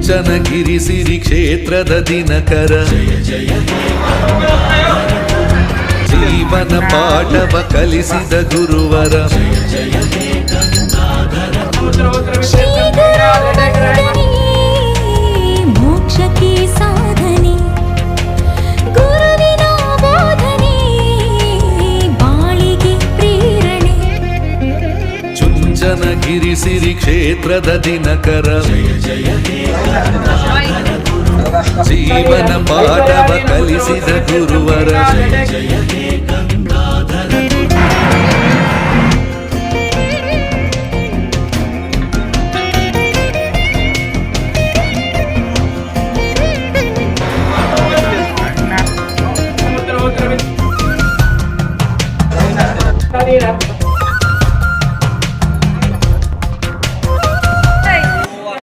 ಚುಂಚನಗಿರಿ ಸಿರಿ ಕ್ಷೇತ್ರದ ದಿನಕರ ಜೀವನ ಪಾಠವ ಕಲಿಸಿದ ಗುರುವರ ಮೋಕ್ಷಕ್ಕೆ ಸಾಧನೆ ಗುರುವಿನ ಬೋಧನೆ ಬಾಳಿಗೆ ಪ್ರೇರಣೆ ಚುಂಚನಗಿರಿ ಸಿರಿ ಕ್ಷೇತ್ರದ ದಿನಕರ ಜೀವನ ಪಾಠವ ಕಲಿಸಿದ ಗುರುವರ